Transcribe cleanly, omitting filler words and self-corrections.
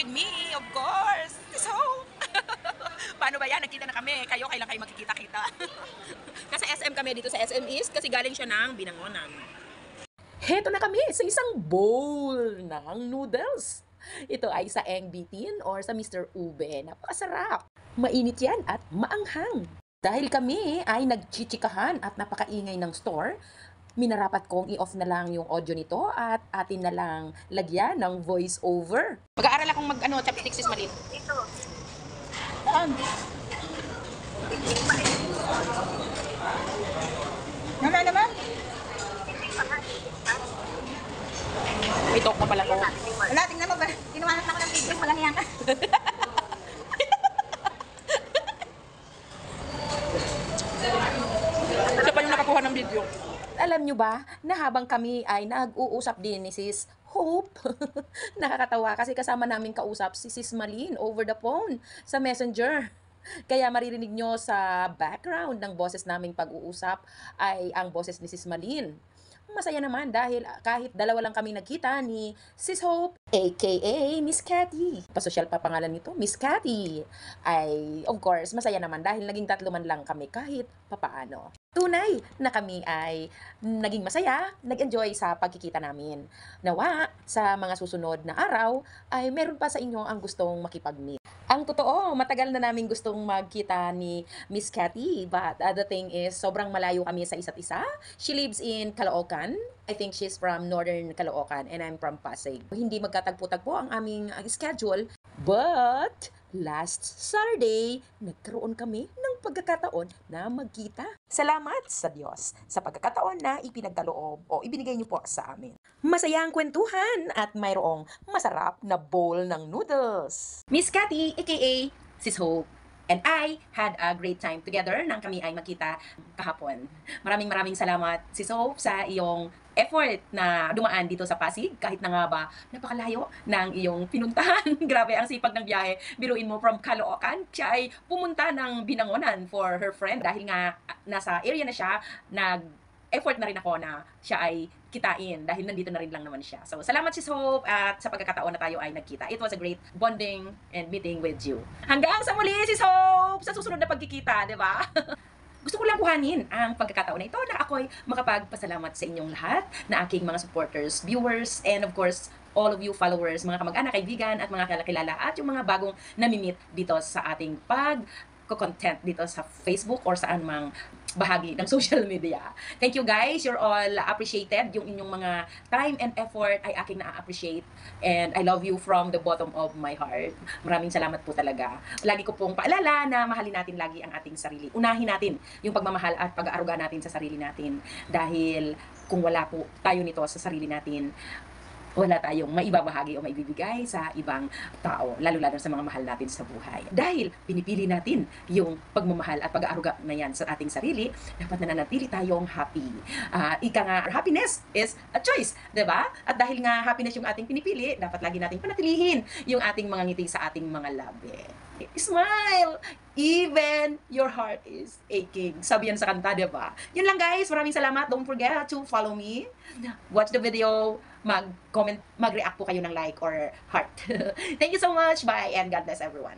with me, of course. So, paano ba yan? Nagkita na kami. Kayo, kailan kayo magkikita-kita? Kasi SM kami dito sa SM East kasi galing siya ng Binangonan. Heto na kami sa isang bowl ng noodles. Ito ay sa Engbitin or sa Mr. Ube. Napakasarap. Mainit yan at maanghang. Dahil kami ay nagchichikahan at napakaingay ng store, minarapat kong i-off na lang yung audio nito at atin na lang lagyan ng voice over. Mag-aaral akong chopstick sis Malin. Ito. Saan? Ano naman? May talk pa pala ko. Wala, tingnan mo ba? Tinuwanan ako ng video, walang yan. Siya pa yung nakakuha ng video. Alam nyo ba na habang kami ay nag-uusap din ni Sis Hope, nakakatawa kasi kasama namin kausap si Sis Malin over the phone sa Messenger. Kaya maririnig nyo sa background ng boses naming pag-uusap ay ang boses ni Sis Malin. Masaya naman dahil kahit dalawa lang kami nagkita ni Sis Hope, aka Miss Cathy. Pasosyal pa pangalan nito, Miss Cathy. Ay, of course, masaya naman dahil naging tatlo man lang kami kahit papaano. Tunay na kami ay naging masaya, nag-enjoy sa pagkikita namin. Nawa, sa mga susunod na araw, ay meron pa sa inyo ang gustong makipag-meet. Ang totoo, matagal na namin gustong magkita ni Miss Cathy, but the thing is, sobrang malayo kami sa isa't isa. She lives in Caloocan. I think she's from Northern Caloocan and I'm from Pasig. Hindi magkatagpo-tagpo ang aming schedule, but last Saturday, nagkaroon kami ng pagkakataon na magkita. Salamat sa Diyos sa pagkakataon na ipinagkaloob o ibinigay niyo po sa amin. Masayang kwentuhan at mayroong masarap na bowl ng noodles. Miss Cathy, aka Sis Hope, and I had a great time together nang kami ay magkita kahapon. Maraming salamat, Sis Hope, sa iyong effort na dumaan dito sa Pasig, kahit na nga ba napakalayo ng iyong pinuntahan. Grabe ang sipag ng biyahe. Biruin mo from Caloocan, siya ay pumunta ng Binangonan for her friend. Dahil nga nasa area na siya, nag-effort na rin ako na siya ay kitain dahil nandito na rin lang naman siya. So, salamat Sis Hope at sa pagkakataon na tayo ay nagkita. It was a great bonding and meeting with you. Hanggang sa muli, Sis Hope! Sa susunod na pagkikita, di ba? Gusto ko lang kuhanin ang pagkakataon na ito na ako'y makapagpasalamat sa inyong lahat, na aking mga supporters, viewers, and of course, all of you followers, mga kamag-anak, kaibigan, at mga kakilala, at yung mga bagong namimit dito sa ating pag-content dito sa Facebook or saan mang bahagi ng social media. Thank you guys, you're all appreciated. Yung inyong mga time and effort ay aking na-appreciate and I love you from the bottom of my heart. Maraming salamat po talaga. Lagi ko pong paalala na mahalin natin lagi ang ating sarili. Unahin natin yung pagmamahal at pag-aaruga natin sa sarili natin dahil kung wala po tayo nito sa sarili natin, wala tayong maibabahagi o maibibigay sa ibang tao, lalo-lalo sa mga mahal natin sa buhay. Dahil pinipili natin yung pagmamahal at pag-aaruga na yan sa ating sarili, dapat nananatili tayong happy. Ika nga, happiness is a choice, diba? At dahil nga happiness yung ating pinipili, dapat lagi nating panatilihin yung ating mga ngiti sa ating mga labi. Smile! Even your heart is aching. Sabi yan sa kanta, diba? Yun lang guys, maraming salamat. Don't forget to follow me. Watch the video. Mag-comment, mag-react po kayo ng like or heart. Thank you so much. Bye and God bless everyone.